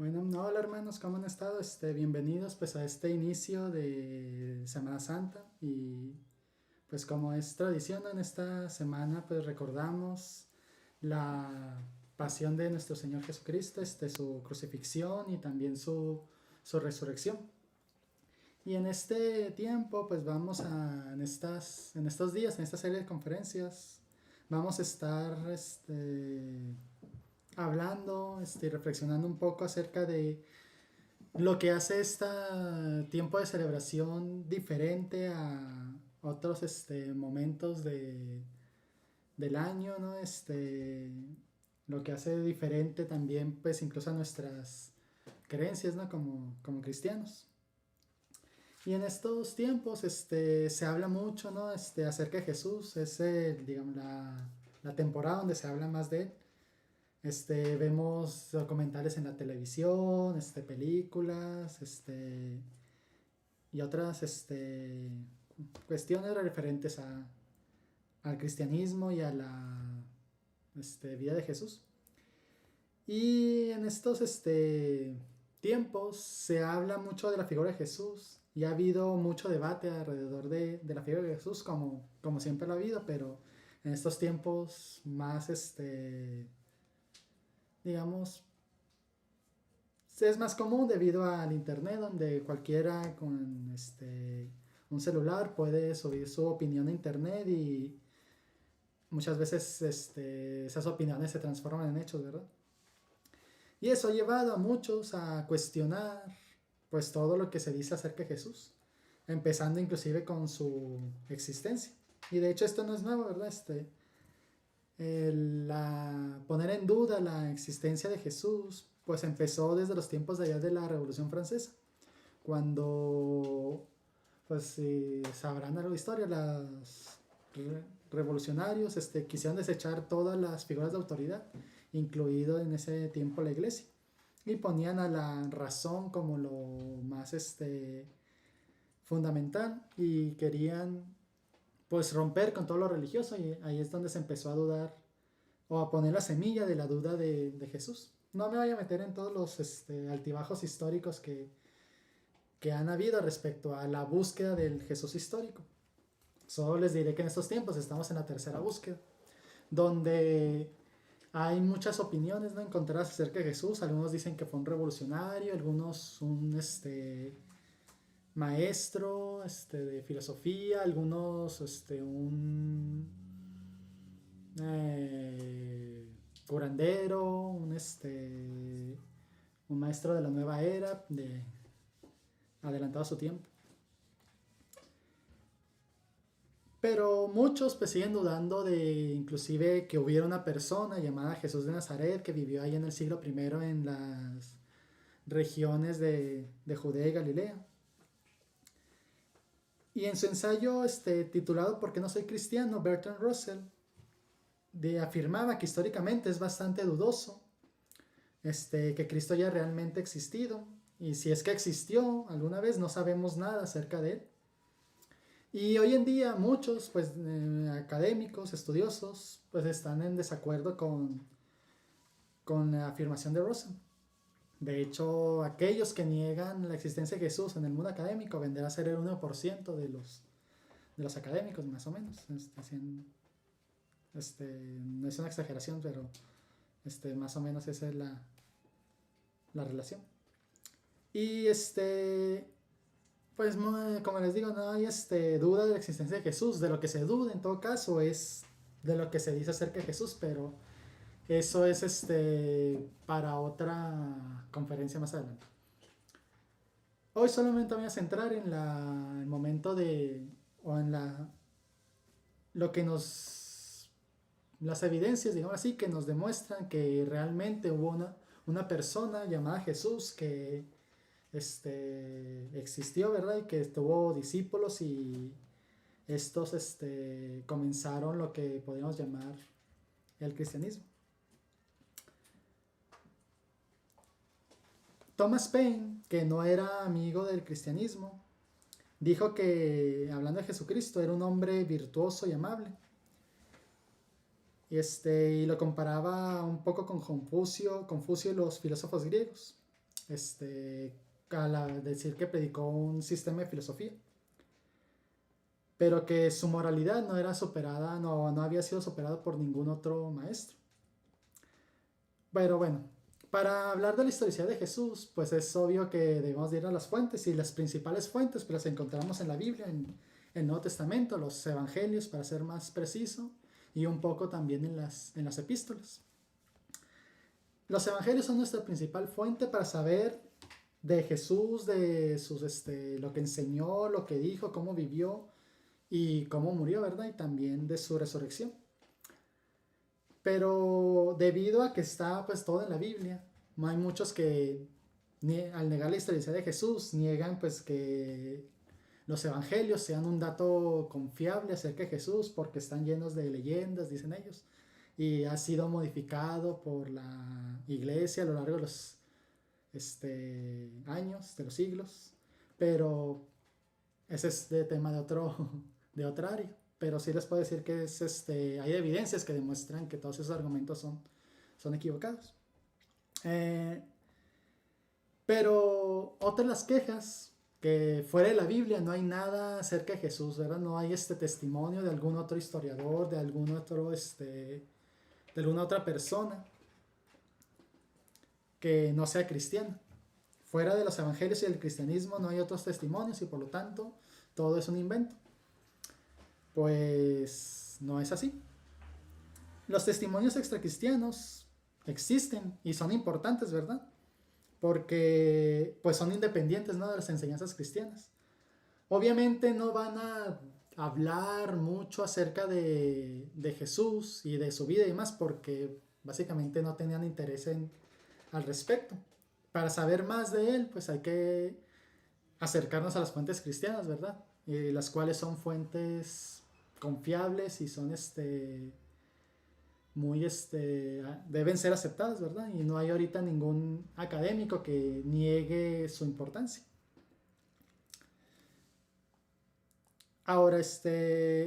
Bueno, no, hola hermanos, ¿cómo han estado? Bienvenidos pues a este inicio de Semana Santa y pues como es tradición en esta semana pues recordamos la pasión de nuestro Señor Jesucristo, su crucifixión y también su resurrección. Y en este tiempo pues en estos días, en esta serie de conferencias, vamos a estar hablando y reflexionando un poco acerca de lo que hace este tiempo de celebración diferente a otros momentos del año, ¿no? Lo que hace diferente también, pues incluso a nuestras creencias, ¿no? Como cristianos. Y en estos tiempos, se habla mucho, ¿no? Acerca de Jesús. Es, digamos, la temporada donde se habla más de él. Vemos documentales en la televisión, películas, y otras, cuestiones referentes al cristianismo y a la, vida de Jesús. Y en estos, tiempos se habla mucho de la figura de Jesús y ha habido mucho debate alrededor de la figura de Jesús como siempre lo ha habido, pero en estos tiempos más, digamos, es más común debido al internet donde cualquiera con un celular puede subir su opinión a internet y muchas veces esas opiniones se transforman en hechos, ¿verdad? Y eso ha llevado a muchos a cuestionar pues todo lo que se dice acerca de Jesús, empezando inclusive con su existencia. Y de hecho esto no es nuevo, ¿verdad? Poner en duda la existencia de Jesús pues empezó desde los tiempos de allá de la Revolución Francesa, cuando, pues si sabrán algo de historia, los revolucionarios quisieron desechar todas las figuras de autoridad, incluido en ese tiempo la iglesia, y ponían a la razón como lo más fundamental y querían pues romper con todo lo religioso, y ahí es donde se empezó a dudar o a poner la semilla de la duda de Jesús. No me voy a meter en todos los altibajos históricos que han habido respecto a la búsqueda del Jesús histórico. Solo les diré que en estos tiempos estamos en la tercera búsqueda, donde hay muchas opiniones, ¿no?, encontradas acerca de Jesús. Algunos dicen que fue un revolucionario, algunos un maestro de filosofía, algunos curandero, un maestro de la nueva era, adelantado a su tiempo. Pero muchos pues siguen dudando de inclusive que hubiera una persona llamada Jesús de Nazaret que vivió ahí en el siglo primero en las regiones de Judea y Galilea. Y en su ensayo titulado ¿Por qué no soy cristiano?, Bertrand Russell afirmaba que históricamente es bastante dudoso que Cristo haya realmente existido, y si es que existió alguna vez no sabemos nada acerca de él. Y hoy en día muchos pues académicos, estudiosos pues están en desacuerdo con la afirmación de Russell. De hecho, aquellos que niegan la existencia de Jesús en el mundo académico vendrá a ser el 1% de los académicos, más o menos. No es una exageración, pero más o menos esa es la relación. Y pues como les digo, no hay duda de la existencia de Jesús. De lo que se duda en todo caso es de lo que se dice acerca de Jesús, pero eso es para otra conferencia más adelante. Hoy solamente voy a centrar en el momento o en lo que las evidencias, digamos así, que nos demuestran que realmente hubo una persona llamada Jesús que existió, ¿verdad? Y que tuvo discípulos, y estos comenzaron lo que podríamos llamar el cristianismo. Thomas Paine, que no era amigo del cristianismo, dijo que, hablando de Jesucristo, era un hombre virtuoso y amable. Y lo comparaba un poco con Confucio y los filósofos griegos. al decir que predicó un sistema de filosofía, pero que su moralidad no era superada, no había sido superada por ningún otro maestro. Pero bueno, para hablar de la historicidad de Jesús, pues es obvio que debemos de ir a las fuentes, y las principales fuentes pues las encontramos en la Biblia, en el Nuevo Testamento, los Evangelios para ser más preciso, y un poco también en las epístolas. Los Evangelios son nuestra principal fuente para saber de Jesús, de lo que enseñó, lo que dijo, cómo vivió y cómo murió, ¿verdad? Y también de su resurrección. Pero debido a que está pues todo en la Biblia, no hay muchos que al negar la historicidad de Jesús niegan pues que los evangelios sean un dato confiable acerca de Jesús, porque están llenos de leyendas, dicen ellos, y ha sido modificado por la iglesia a lo largo de los años, de los siglos. Pero ese es de tema de otra área. Pero sí les puedo decir que hay evidencias que demuestran que todos esos argumentos son equivocados. Pero otra de las quejas, que fuera de la Biblia no hay nada acerca de Jesús, ¿verdad? No hay testimonio de algún otro historiador, de algún otro, de alguna otra persona que no sea cristiana. Fuera de los evangelios y del cristianismo no hay otros testimonios, y por lo tanto todo es un invento. Pues no es así. Los testimonios extracristianos existen y son importantes, ¿verdad? Porque pues son independientes, ¿no?, de las enseñanzas cristianas. Obviamente no van a hablar mucho acerca de Jesús y de su vida y demás, porque básicamente no tenían interés al respecto. Para saber más de él, pues hay que acercarnos a las fuentes cristianas, ¿verdad? Las cuales son fuentes confiables y son muy deben ser aceptadas, ¿verdad? Y no hay ahorita ningún académico que niegue su importancia. Ahora,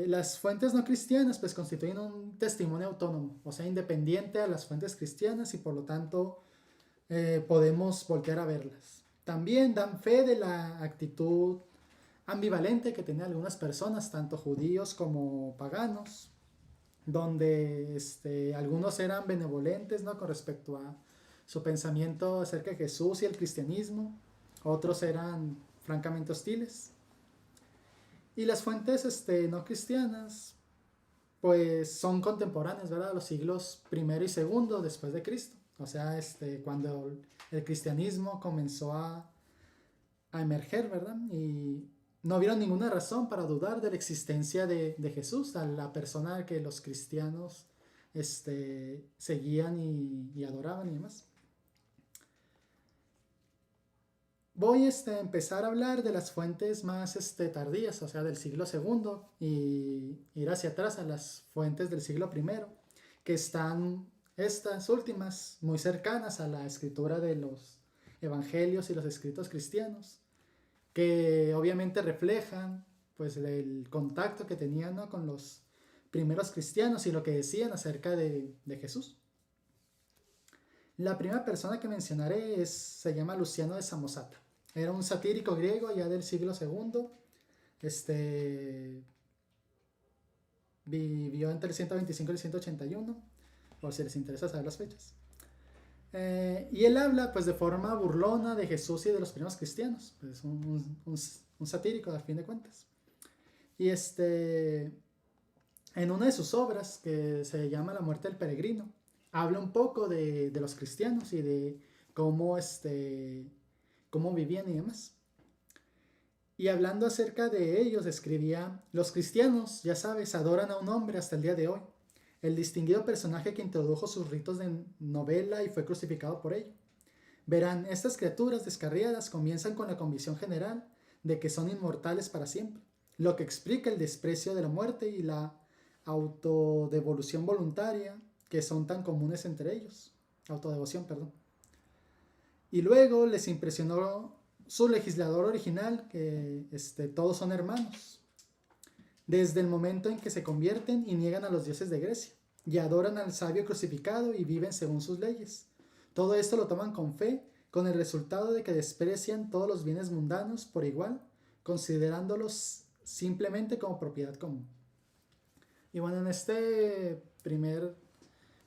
las fuentes no cristianas pues constituyen un testimonio autónomo, o sea, independiente a las fuentes cristianas, y por lo tanto podemos voltear a verlas. También dan fe de la actitud ambivalente que tenían algunas personas, tanto judíos como paganos, donde algunos eran benevolentes, ¿no?, con respecto a su pensamiento acerca de Jesús y el cristianismo, otros eran francamente hostiles. Y las fuentes no cristianas pues son contemporáneas, ¿verdad?, a los siglos I y II después de Cristo, o sea, cuando el cristianismo comenzó a emerger, ¿verdad? Y no vieron ninguna razón para dudar de la existencia de Jesús, a la persona que los cristianos seguían y adoraban y demás. Voy a empezar a hablar de las fuentes más tardías, o sea, del siglo II, y ir hacia atrás a las fuentes del siglo I, que están estas últimas muy cercanas a la escritura de los evangelios y los escritos cristianos, que obviamente reflejan pues el contacto que tenían, ¿no?, con los primeros cristianos y lo que decían acerca de Jesús. La primera persona que mencionaré se llama Luciano de Samosata. Era un satírico griego ya del siglo II. Vivió entre el 125 y el 181, por si les interesa saber las fechas. Y él habla pues de forma burlona de Jesús y de los primeros cristianos, pues un satírico a fin de cuentas. Y en una de sus obras, que se llama La muerte del peregrino, habla un poco de los cristianos y de cómo vivían y demás. Y hablando acerca de ellos escribía: los cristianos, ya sabes, adoran a un hombre hasta el día de hoy, el distinguido personaje que introdujo sus ritos de novela y fue crucificado por ello. Verán, estas criaturas descarriadas comienzan con la convicción general de que son inmortales para siempre, lo que explica el desprecio de la muerte y la autodevolución voluntaria que son tan comunes entre ellos. Autodevoción, perdón. Y luego les impresionó su legislador original, que todos son hermanos, desde el momento en que se convierten y niegan a los dioses de Grecia, y adoran al sabio crucificado y viven según sus leyes. Todo esto lo toman con fe, con el resultado de que desprecian todos los bienes mundanos por igual, considerándolos simplemente como propiedad común. Y bueno, en este primer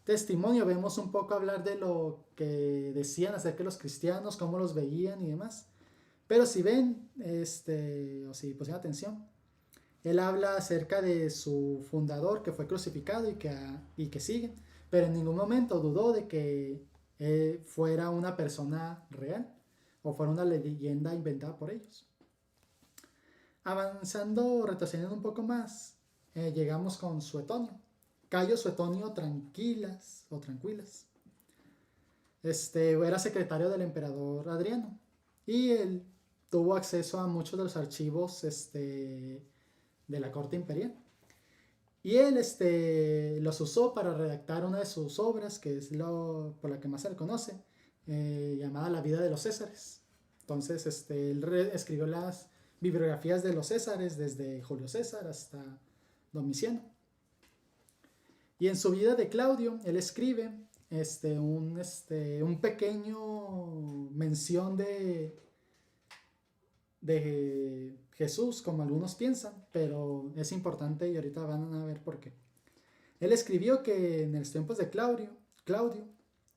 testimonio vemos un poco hablar de lo que decían acerca de los cristianos, cómo los veían y demás. Pero si ven, o si pusieron atención, él habla acerca de su fundador que fue crucificado y que sigue, pero en ningún momento dudó de que fuera una persona real o fuera una leyenda inventada por ellos. Avanzando, retrocediendo un poco más, llegamos con Suetonio. Cayo Suetonio Tranquilas o Tranquilas. Era secretario del emperador Adriano y él tuvo acceso a muchos de los archivos de la corte imperial. Y él los usó para redactar una de sus obras, que es por la que más se le conoce, llamada La vida de los Césares. Entonces, él escribió las bibliografías de los Césares, desde Julio César hasta Domiciano. Y en su vida de Claudio, él escribe un pequeño mención de Jesús, como algunos piensan, pero es importante y ahorita van a ver por qué. Él escribió que en los tiempos de Claudio,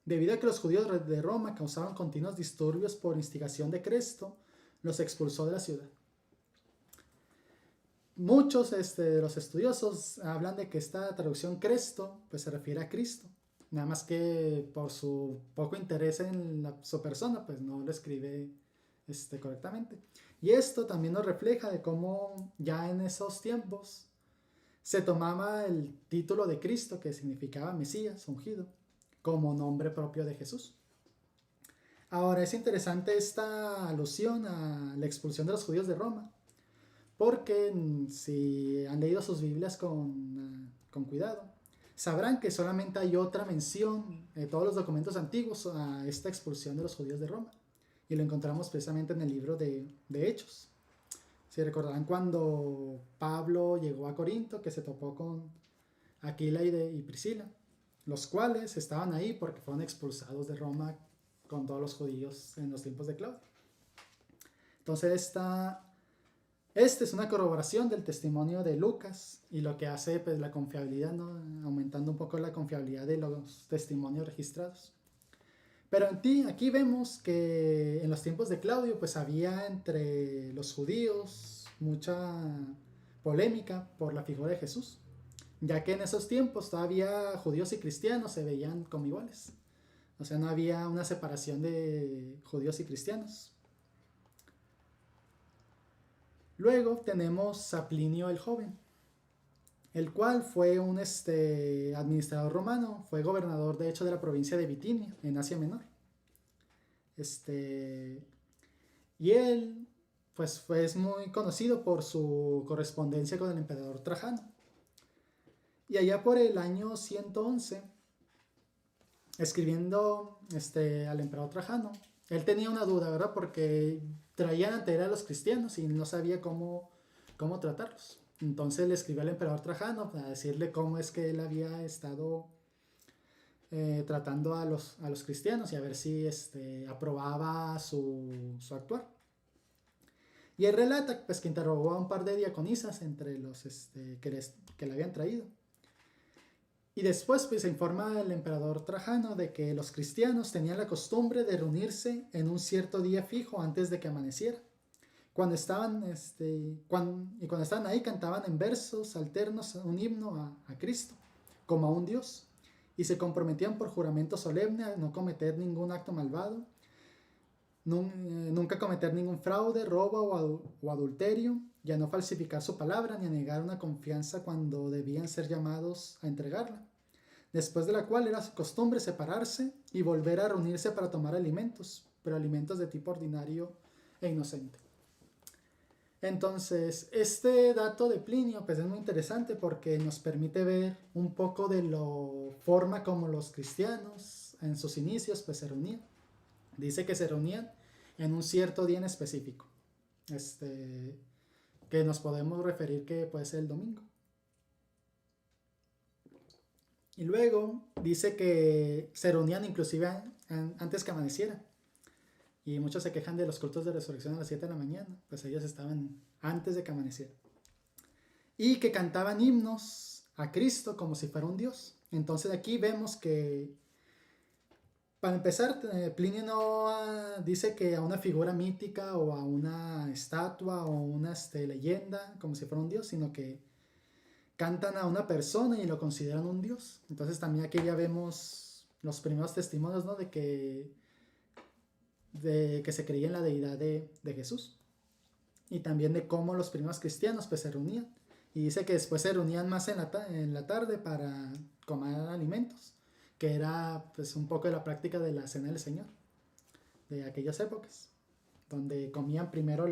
debido a que los judíos de Roma causaban continuos disturbios por instigación de Cresto, los expulsó de la ciudad. Muchos de los estudiosos hablan de que esta traducción Cresto pues se refiere a Cristo, nada más que por su poco interés en su persona pues no lo escribe correctamente. Y esto también nos refleja de cómo ya en esos tiempos se tomaba el título de Cristo, que significaba Mesías, ungido, como nombre propio de Jesús. Ahora es interesante esta alusión a la expulsión de los judíos de Roma, porque si han leído sus Biblias con cuidado, sabrán que solamente hay otra mención de todos los documentos antiguos a esta expulsión de los judíos de Roma. Y lo encontramos precisamente en el libro de Hechos. Si recordarán cuando Pablo llegó a Corinto, que se topó con Aquila y Priscila, los cuales estaban ahí porque fueron expulsados de Roma con todos los judíos en los tiempos de Claudio. Entonces esta es una corroboración del testimonio de Lucas y lo que hace pues la confiabilidad, ¿no? Aumentando un poco la confiabilidad de los testimonios registrados. Pero aquí vemos que en los tiempos de Claudio pues había entre los judíos mucha polémica por la figura de Jesús, ya que en esos tiempos todavía judíos y cristianos se veían como iguales. O sea, no había una separación de judíos y cristianos. Luego tenemos a Plinio el Joven, el cual fue un administrador romano, fue gobernador de hecho de la provincia de Bitinia, en Asia Menor. Y él pues fue muy conocido por su correspondencia con el emperador Trajano. Y allá por el año 111, escribiendo al emperador Trajano, él tenía una duda, ¿verdad? Porque traían ante él a los cristianos y no sabía cómo tratarlos. Entonces le escribió al emperador Trajano para decirle cómo es que él había estado tratando a los cristianos y a ver si aprobaba su actuar. Y él relata pues, que interrogó a un par de diaconisas entre los que le habían traído. Y después pues, se informa el emperador Trajano de que los cristianos tenían la costumbre de reunirse en un cierto día fijo antes de que amaneciera. Cuando estaban ahí cantaban en versos alternos un himno a Cristo, como a un Dios, y se comprometían por juramento solemne a no cometer ningún acto malvado, nunca cometer ningún fraude, robo o adulterio, y a no falsificar su palabra ni a negar una confianza cuando debían ser llamados a entregarla. Después de la cual era su costumbre separarse y volver a reunirse para tomar alimentos, pero alimentos de tipo ordinario e inocente. Entonces, este dato de Plinio pues, es muy interesante porque nos permite ver un poco de la forma como los cristianos en sus inicios pues, se reunían. Dice que se reunían en un cierto día en específico, que nos podemos referir que puede ser el domingo. Y luego dice que se reunían inclusive antes que amaneciera. Y muchos se quejan de los cultos de resurrección a las 7 de la mañana, pues ellos estaban antes de que amaneciera. Y que cantaban himnos a Cristo como si fuera un Dios. Entonces aquí vemos que, para empezar, Plinio no dice que a una figura mítica o a una estatua o una leyenda como si fuera un Dios, sino que cantan a una persona y lo consideran un Dios. Entonces también aquí ya vemos los primeros testimonios, ¿no? de que se creía en la deidad de Jesús. Y también de cómo los primeros cristianos pues se reunían. Y dice que después se reunían más en la tarde para comer alimentos, que era pues un poco de la práctica de la cena del Señor de aquellas épocas, donde comían primero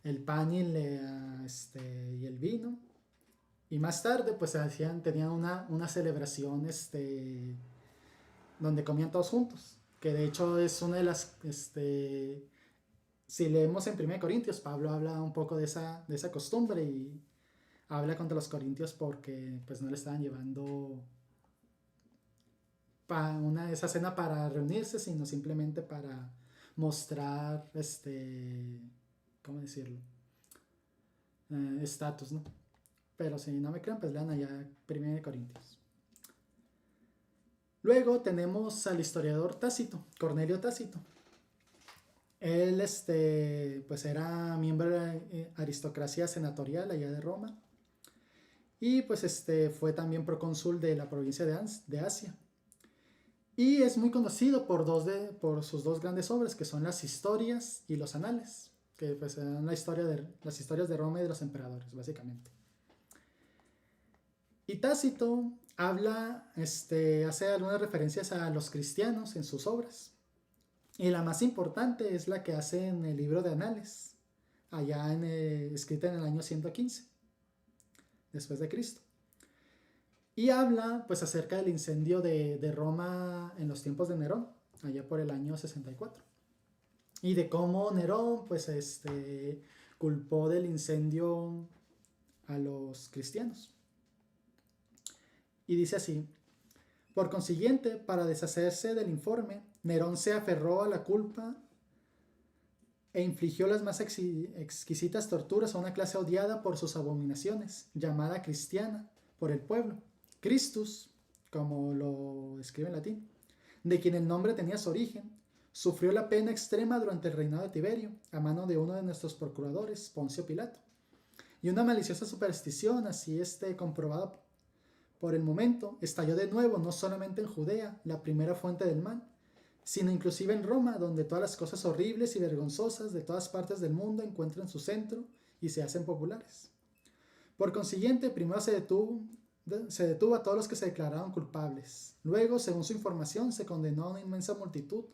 el pan y el vino, y más tarde pues tenían una celebración donde comían todos juntos, que de hecho es una de las si leemos en 1 Corintios, Pablo habla un poco de esa costumbre y habla contra los corintios porque pues no le estaban llevando esa cena para reunirse, sino simplemente para mostrar ¿cómo decirlo? Estatus, ¿no? Pero si no me crean, pues lean allá 1 Corintios. Luego tenemos al historiador Tácito, Cornelio Tácito. Él pues era miembro de la aristocracia senatorial allá de Roma. Y pues fue también procónsul de la provincia de Asia. Y es muy conocido por sus dos grandes obras, que son las Historias y los Anales, que pues son las historias de Roma y de los emperadores, básicamente. Y Tácito hace algunas referencias a los cristianos en sus obras. Y la más importante es la que hace en el libro de Anales, allá escrita en el año 115, después de Cristo. Y habla pues acerca del incendio de Roma en los tiempos de Nerón, allá por el año 64. Y de cómo Nerón pues culpó del incendio a los cristianos. Y dice así: por consiguiente, para deshacerse del informe, Nerón se aferró a la culpa e infligió las más exquisitas torturas a una clase odiada por sus abominaciones, llamada cristiana por el pueblo, Christus, como lo escribe en latín, de quien el nombre tenía su origen. Sufrió la pena extrema durante el reinado de Tiberio, a mano de uno de nuestros procuradores, Poncio Pilato. Y una maliciosa superstición, así comprobada por el momento, estalló de nuevo no solamente en Judea, la primera fuente del mal, sino inclusive en Roma, donde todas las cosas horribles y vergonzosas de todas partes del mundo encuentran su centro y se hacen populares. Por consiguiente, primero se detuvo a todos los que se declararon culpables. Luego, según su información, se condenó a una inmensa multitud,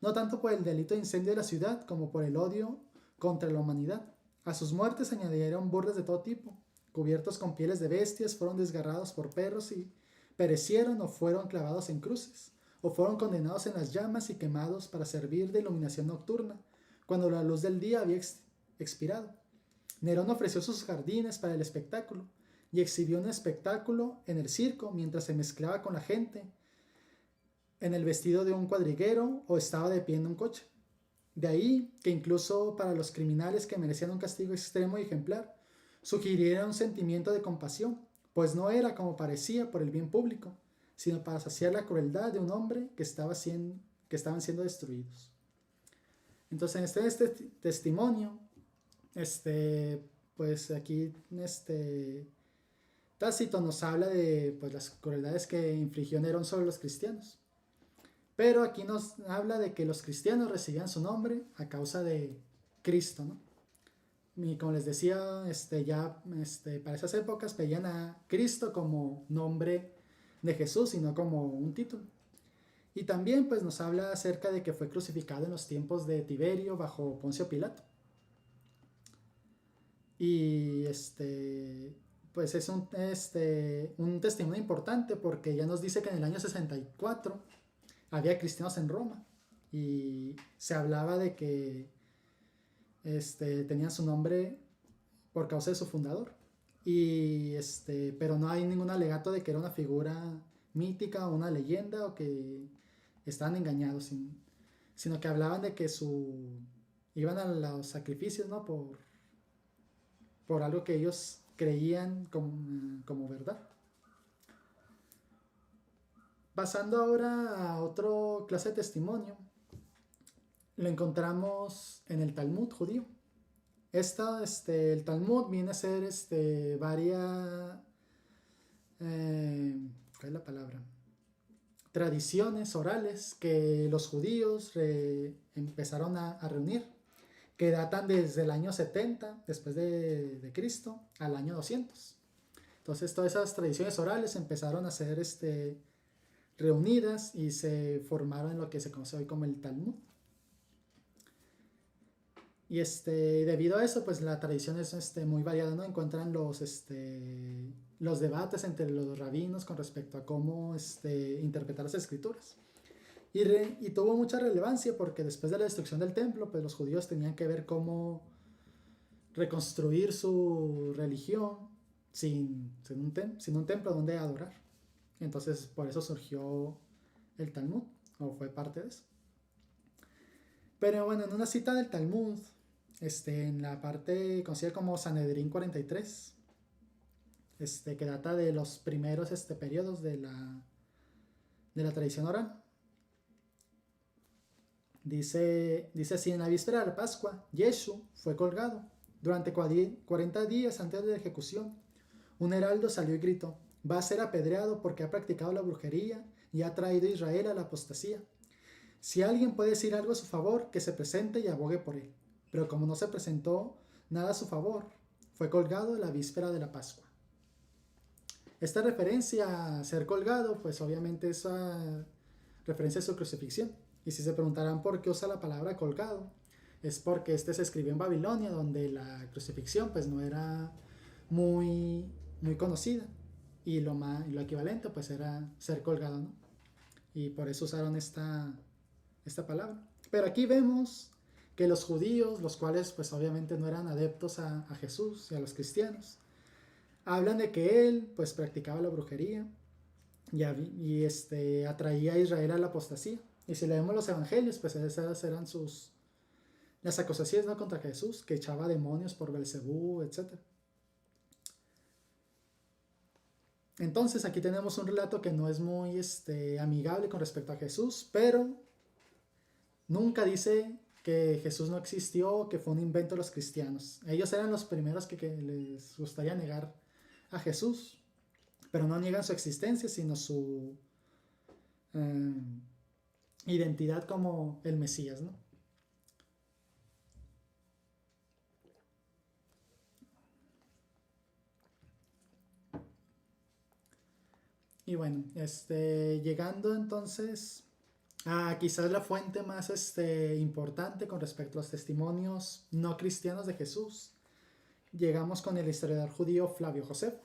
no tanto por el delito de incendio de la ciudad como por el odio contra la humanidad. A sus muertes se añadieron burlas de todo tipo. Cubiertos con pieles de bestias, fueron desgarrados por perros y perecieron o fueron clavados en cruces, o fueron condenados en las llamas y quemados para servir de iluminación nocturna, cuando la luz del día había expirado. Nerón ofreció sus jardines para el espectáculo, y exhibió un espectáculo en el circo mientras se mezclaba con la gente en el vestido de un cuadriguero o estaba de pie en un coche. De ahí que incluso para los criminales que merecían un castigo extremo y ejemplar, sugiriera un sentimiento de compasión, pues no era como parecía por el bien público, sino para saciar la crueldad de un hombre que estaban siendo destruidos. Entonces en este testimonio, pues aquí Tácito nos habla de pues, las crueldades que infligió Nerón sobre los cristianos. Pero aquí nos habla de que los cristianos recibían su nombre a causa de Cristo, ¿no? Y como les decía, para esas épocas veían a Cristo como nombre de Jesús y no como un título. Y también pues nos habla acerca de que fue crucificado en los tiempos de Tiberio bajo Poncio Pilato. Y pues es un testimonio importante porque ya nos dice que en el año 64 había cristianos en Roma y se hablaba de que tenían su nombre por causa de su fundador. Pero no hay ningún alegato de que era una figura mítica o una leyenda o que estaban engañados. sino que hablaban de que iban a los sacrificios, ¿no? Por algo que ellos creían como verdad. Pasando ahora a otra clase de testimonio, lo encontramos en el Talmud judío. El Talmud viene a ser varias, ¿cuál es la palabra? Tradiciones orales que los judíos empezaron a reunir, que datan desde el año 70 después de Cristo al año 200. Entonces todas esas tradiciones orales empezaron a ser reunidas y se formaron en lo que se conoce hoy como el Talmud. Y debido a eso, pues la tradición es muy variada, ¿no? Encuentran los debates entre los rabinos con respecto a cómo interpretar las escrituras. Y tuvo mucha relevancia porque después de la destrucción del templo, pues los judíos tenían que ver cómo reconstruir su religión sin un templo donde adorar. Entonces por eso surgió el Talmud, o fue parte de eso. Pero bueno, en una cita del Talmud, en la parte conocida como Sanedrín 43, que data de los primeros periodos de la tradición oral, dice así: en la víspera de la Pascua, Yeshu fue colgado. Durante 40 días antes de la ejecución, un heraldo salió y gritó: va a ser apedreado porque ha practicado la brujería y ha traído a Israel a la apostasía. Si alguien puede decir algo a su favor, que se presente y abogue por él. Pero como no se presentó nada a su favor, fue colgado la víspera de la Pascua. Esta referencia a ser colgado, pues obviamente es referencia a su crucifixión. Y si se preguntarán por qué usa la palabra colgado, es porque se escribió en Babilonia, donde la crucifixión pues no era muy, muy conocida. Y lo equivalente pues era ser colgado, ¿no? Y por eso usaron esta palabra. Pero aquí vemos que los judíos, los cuales pues obviamente no eran adeptos a Jesús y a los cristianos, hablan de que él pues practicaba la brujería y atraía a Israel a la apostasía. Y si leemos los evangelios, pues esas eran las acusaciones, ¿no?, contra Jesús, que echaba demonios por Belcebú, etc. Entonces aquí tenemos un relato que no es muy amigable con respecto a Jesús, pero nunca dice que Jesús no existió, que fue un invento de los cristianos. Ellos eran los primeros que les gustaría negar a Jesús, pero no niegan su existencia, sino su identidad como el Mesías, ¿no? Y bueno, llegando entonces a quizás la fuente más importante con respecto a los testimonios no cristianos de Jesús, llegamos con el historiador judío Flavio Josefo.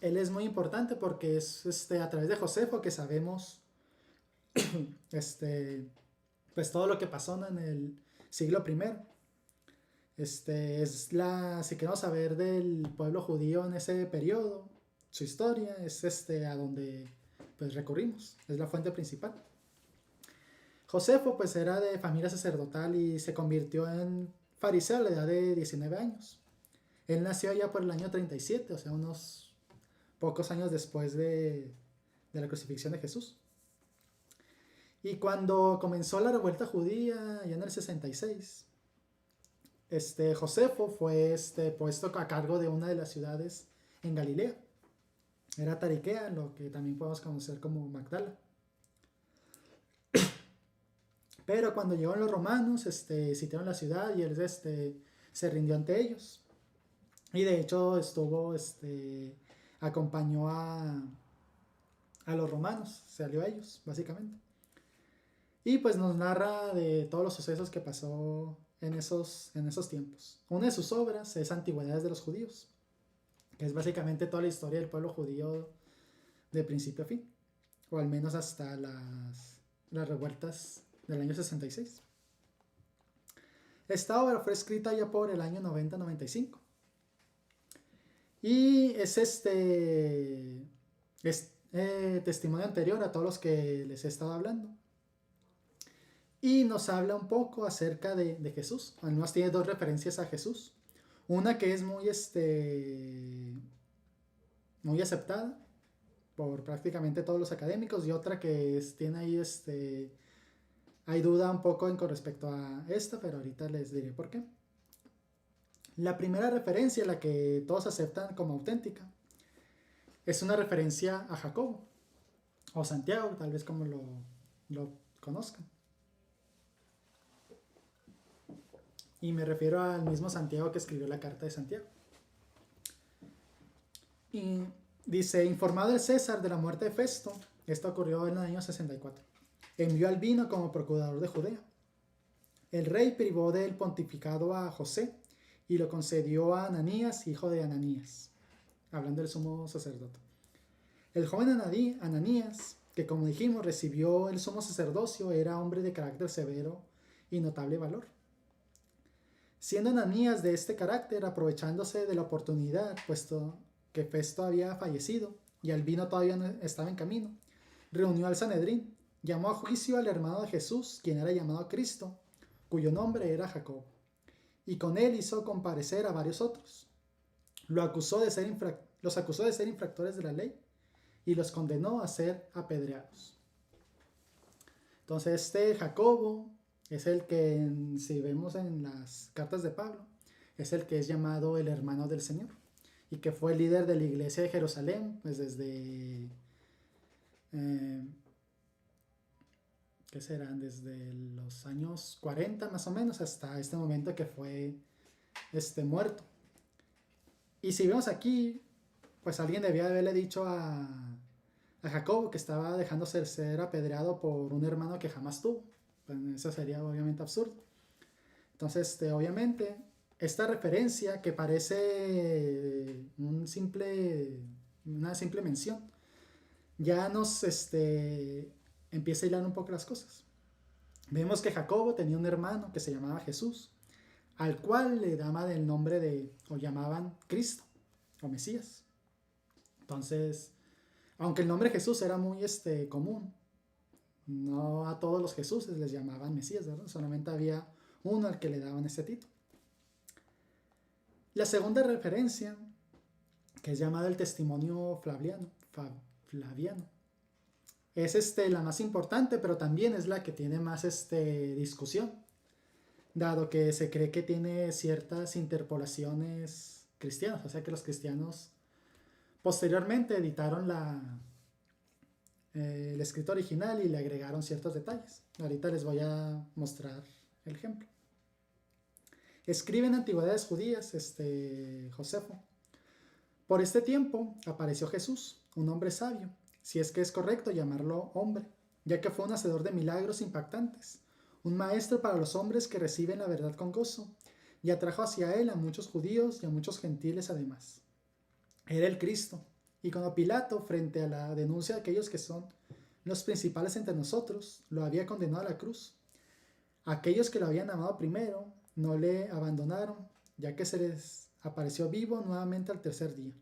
Él es muy importante porque es a través de Josefo que sabemos pues todo lo que pasó, ¿no?, en el siglo I. Si queremos saber del pueblo judío en ese periodo, su historia, es a donde pues recurrimos, es la fuente principal. Josefo pues era de familia sacerdotal y se convirtió en fariseo a la edad de 19 años. Él nació ya por el año 37, o sea, unos pocos años después de la crucifixión de Jesús. Y cuando comenzó la revuelta judía, ya en el 66, Josefo fue puesto a cargo de una de las ciudades en Galilea. Era Tariquea, lo que también podemos conocer como Magdala. Pero cuando llegaron los romanos, sitiaron la ciudad y él se rindió ante ellos. Y de hecho acompañó a los romanos, se alió a ellos, básicamente. Y pues nos narra de todos los sucesos que pasó en esos tiempos. Una de sus obras es Antigüedades de los Judíos, que es básicamente toda la historia del pueblo judío de principio a fin, o al menos hasta las revueltas del año 66. Esta obra fue escrita ya por el año 90-95 y es testimonio anterior a todos los que les he estado hablando. y nos habla un poco acerca de Jesús. Al menos tiene dos referencias a Jesús. Una que es muy aceptada por prácticamente todos los académicos, y otra que tiene ahí hay duda un poco con respecto a esta, pero ahorita les diré por qué. La primera referencia, la que todos aceptan como auténtica, es una referencia a Jacobo, o Santiago, tal vez como lo conozcan. Y me refiero al mismo Santiago que escribió la carta de Santiago. Y dice: informado el César de la muerte de Festo, esto ocurrió en el año 64, envió a Albino como procurador de Judea. El rey privó del pontificado a José y lo concedió a Ananías, hijo de Ananías, hablando del sumo sacerdote. El joven Ananías, que como dijimos recibió el sumo sacerdocio, era hombre de carácter severo y notable valor. Siendo Ananías de este carácter, aprovechándose de la oportunidad, puesto que Festo había fallecido y Albino todavía no estaba en camino, reunió al Sanedrín, llamó a juicio al hermano de Jesús, quien era llamado Cristo, cuyo nombre era Jacobo, y con él hizo comparecer a varios otros. Los acusó de ser infractores de la ley y los condenó a ser apedreados. Entonces Jacobo es el que, si vemos en las cartas de Pablo, es el que es llamado el hermano del Señor, y que fue el líder de la iglesia de Jerusalén, pues desde ¿qué serán? Desde los años 40 más o menos hasta este momento que fue muerto. Y si vemos aquí, pues alguien debía haberle dicho a Jacobo que estaba dejándose ser apedreado por un hermano que jamás tuvo. Pues eso sería obviamente absurdo. Entonces, obviamente, esta referencia que parece una simple mención, ya nos empieza a hilar un poco las cosas. Vemos que Jacobo tenía un hermano que se llamaba Jesús, al cual le daban el nombre o llamaban Cristo o Mesías. Entonces, aunque el nombre Jesús era muy común, no a todos los Jesuses les llamaban Mesías, ¿verdad? Solamente había uno al que le daban ese título. La segunda referencia, que es llamada el testimonio flaviano, es la más importante, pero también es la que tiene más discusión, dado que se cree que tiene ciertas interpolaciones cristianas, o sea que los cristianos posteriormente editaron el escrito original y le agregaron ciertos detalles. Ahorita les voy a mostrar el ejemplo. Escribe en Antigüedades Judías Josefo: por este tiempo apareció Jesús, un hombre sabio, si es que es correcto llamarlo hombre, ya que fue un hacedor de milagros impactantes, un maestro para los hombres que reciben la verdad con gozo, y atrajo hacia él a muchos judíos y a muchos gentiles además. Era el Cristo, y cuando Pilato, frente a la denuncia de aquellos que son los principales entre nosotros, lo había condenado a la cruz, aquellos que lo habían amado primero no le abandonaron, ya que se les apareció vivo nuevamente al tercer día.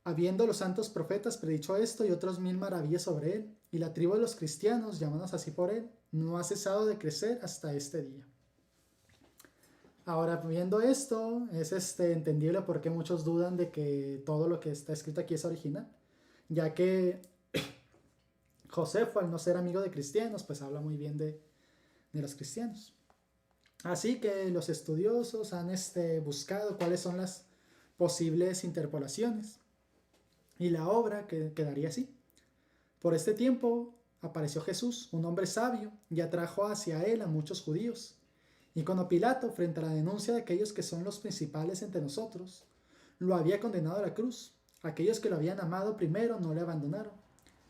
Habiendo los santos profetas predicho esto y otros 1000 maravillas sobre él, y la tribu de los cristianos, llamados así por él, no ha cesado de crecer hasta este día. Ahora, viendo esto, es entendible por qué muchos dudan de que todo lo que está escrito aquí es original, ya que Josefo, al no ser amigo de cristianos, pues habla muy bien de los cristianos. Así que los estudiosos han buscado cuáles son las posibles interpolaciones, y la obra quedaría así: por este tiempo apareció Jesús, un hombre sabio, y atrajo hacia él a muchos judíos. Y cuando Pilato, frente a la denuncia de aquellos que son los principales entre nosotros, lo había condenado a la cruz, aquellos que lo habían amado primero no le abandonaron.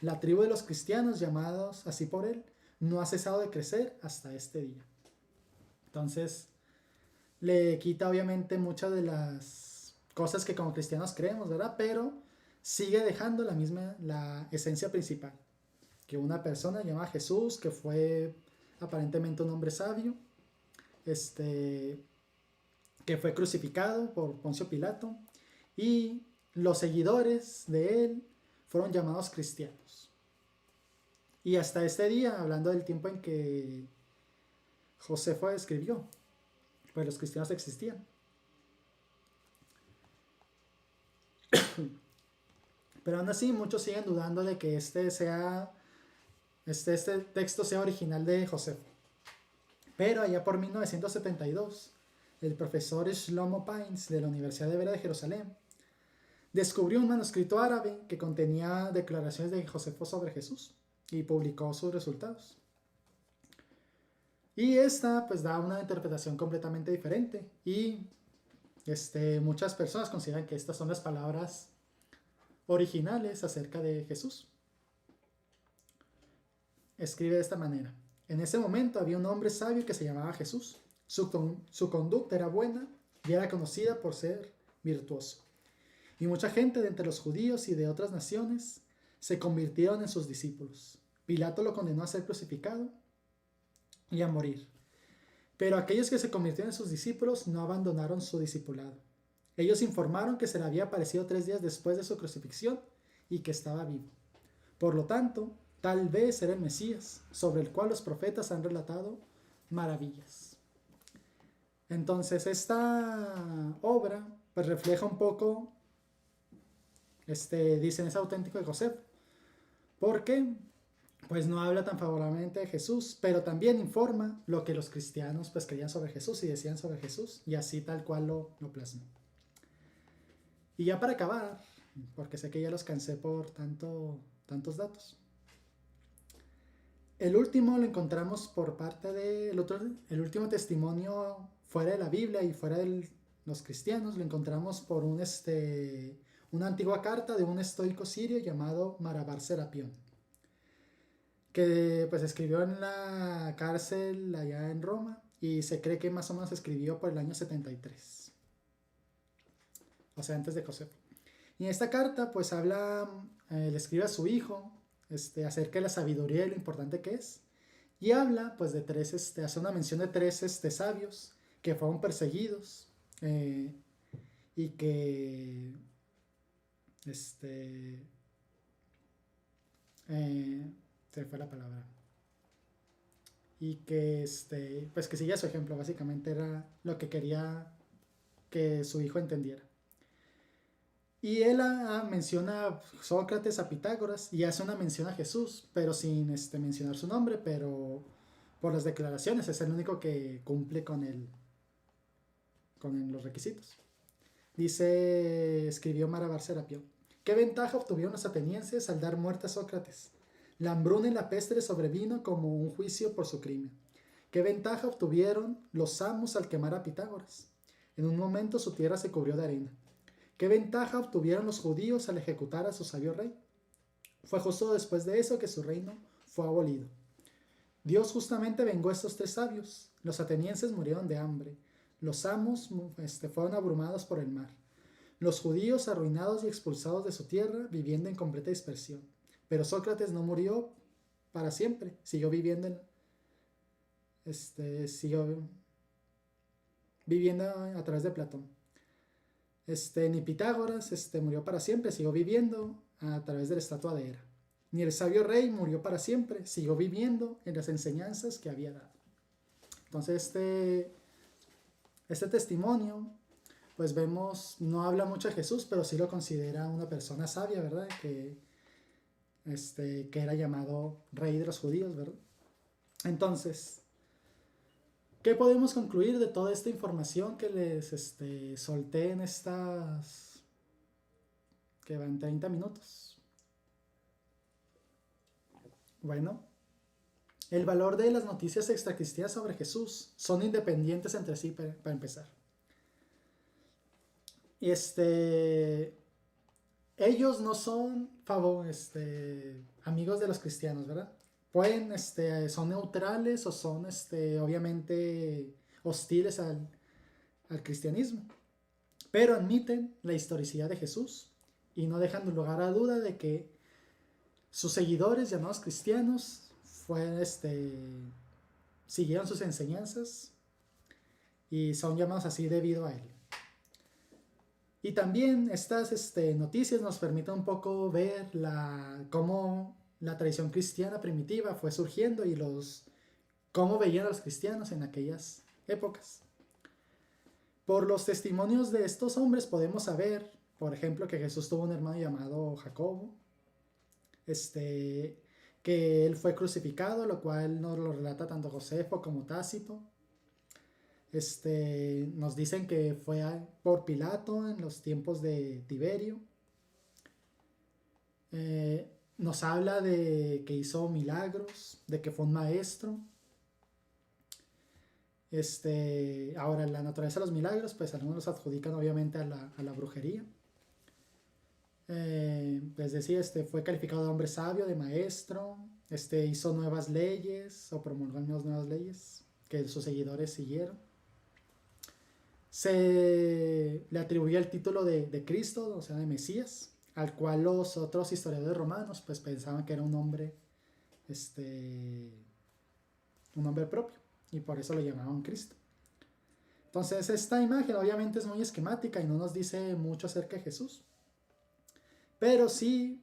La tribu de los cristianos, llamados así por él, no ha cesado de crecer hasta este día. Entonces, le quita obviamente muchas de las cosas que como cristianos creemos, ¿verdad? Pero sigue dejando la esencia principal, que una persona llamada Jesús, que fue aparentemente un hombre sabio, que fue crucificado por Poncio Pilato, y los seguidores de él fueron llamados cristianos. Y hasta este día, hablando del tiempo en que Josefo escribió, pues los cristianos existían. Pero aún así, muchos siguen dudando de que este texto sea original de Josefo. Pero allá por 1972, el profesor Shlomo Pines de la Universidad Hebrea de Jerusalén descubrió un manuscrito árabe que contenía declaraciones de Josefo sobre Jesús y publicó sus resultados. Y esta pues da una interpretación completamente diferente y muchas personas consideran que estas son las palabras originales acerca de Jesús. Escribe de esta manera: en ese momento había un hombre sabio que se llamaba Jesús. Su conducta era buena y era conocida por ser virtuoso. Y mucha gente de entre los judíos y de otras naciones se convirtieron en sus discípulos. Pilato lo condenó a ser crucificado y a morir. Pero aquellos que se convirtieron en sus discípulos no abandonaron su discipulado. Ellos informaron que se le había aparecido 3 días después de su crucifixión y que estaba vivo. Por lo tanto, tal vez era el Mesías, sobre el cual los profetas han relatado maravillas. Entonces, esta obra pues refleja un poco, dicen, es auténtico de José. ¿Por qué? Pues no habla tan favorablemente de Jesús, pero también informa lo que los cristianos pues creían sobre Jesús y decían sobre Jesús, y así tal cual lo plasmó. Y ya para acabar, porque sé que ya los cansé por tantos datos, el último lo encontramos por parte del el último testimonio fuera de la Biblia y fuera de los cristianos, lo encontramos por una antigua carta de un estoico sirio llamado Marabar Serapión, que pues escribió en la cárcel allá en Roma y se cree que más o menos escribió por el año 73, o sea, antes de Josefo. Y en esta carta pues le escribe a su hijo acerca de la sabiduría y lo importante que es, y habla pues de hace una mención de 3 sabios que fueron perseguidos y que se fue la palabra, y que pues que sigue su ejemplo. Básicamente era lo que quería que su hijo entendiera. Y él menciona a Sócrates, a Pitágoras, y hace una mención a Jesús, pero sin mencionar su nombre, pero por las declaraciones es el único que cumple con los requisitos. Escribió Marabar Serapión: ¿qué ventaja obtuvieron los atenienses al dar muerte a Sócrates? La hambruna y la peste le sobrevino como un juicio por su crimen. ¿Qué ventaja obtuvieron los samos al quemar a Pitágoras? En un momento su tierra se cubrió de arena. ¿Qué ventaja obtuvieron los judíos al ejecutar a su sabio rey? Fue justo después de eso que su reino fue abolido. Dios justamente vengó a estos 3 sabios. Los atenienses murieron de hambre. Los samos fueron abrumados por el mar. Los judíos arruinados y expulsados de su tierra, viviendo en completa dispersión. Pero Sócrates no murió para siempre. Siguió viviendo a través de Platón. Ni Pitágoras murió para siempre, siguió viviendo a través de la estatua de Hera. Ni el sabio rey murió para siempre, siguió viviendo en las enseñanzas que había dado. Entonces este testimonio, pues vemos, no habla mucho de Jesús, pero sí lo considera una persona sabia, ¿verdad? Que era llamado rey de los judíos, ¿verdad? Entonces, ¿qué podemos concluir de toda esta información que les solté en estas, que van 30 minutos? Bueno, el valor de las noticias extracristianas sobre Jesús son independientes entre sí, para empezar. Y ellos no son amigos de los cristianos, ¿verdad? Pueden, son neutrales o son, obviamente, hostiles al cristianismo, pero admiten la historicidad de Jesús y no dejan lugar a duda de que sus seguidores, llamados cristianos, siguieron sus enseñanzas y son llamados así debido a él. Y también estas noticias nos permiten un poco ver cómo la tradición cristiana primitiva fue surgiendo y cómo veían a los cristianos en aquellas épocas. Por los testimonios de estos hombres podemos saber, por ejemplo, que Jesús tuvo un hermano llamado Jacobo, que él fue crucificado, lo cual nos lo relata tanto Josefo como Tácito. Nos dicen que fue por Pilato en los tiempos de Tiberio. Nos habla de que hizo milagros, de que fue un maestro. Ahora, la naturaleza de los milagros, pues algunos los adjudican obviamente a la brujería. Es decir, fue calificado de hombre sabio, de maestro, hizo nuevas leyes o promulgó nuevas leyes que sus seguidores siguieron. Se le atribuía el título de Cristo, o sea, de Mesías, al cual los otros historiadores romanos pues pensaban que era un hombre propio, y por eso lo llamaban Cristo. Entonces esta imagen obviamente es muy esquemática y no nos dice mucho acerca de Jesús, pero sí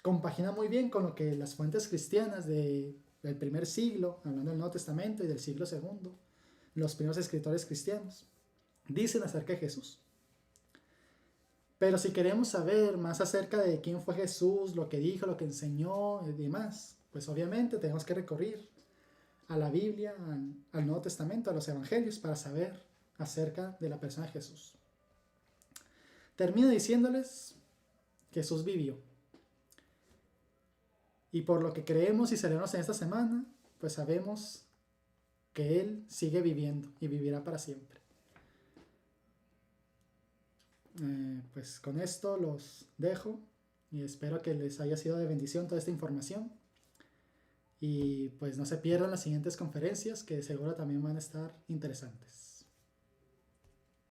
compagina muy bien con lo que las fuentes cristianas del primer siglo, hablando del Nuevo Testamento, y del siglo II, los primeros escritores cristianos dicen acerca de Jesús. Pero si queremos saber más acerca de quién fue Jesús, lo que dijo, lo que enseñó y demás, pues obviamente tenemos que recurrir a la Biblia, al Nuevo Testamento, a los Evangelios, para saber acerca de la persona de Jesús. Termino diciéndoles: Jesús vivió. Y por lo que creemos y celebramos en esta semana, pues sabemos que Él sigue viviendo y vivirá para siempre. Pues con esto los dejo y espero que les haya sido de bendición toda esta información. Y pues no se pierdan las siguientes conferencias, que seguro también van a estar interesantes.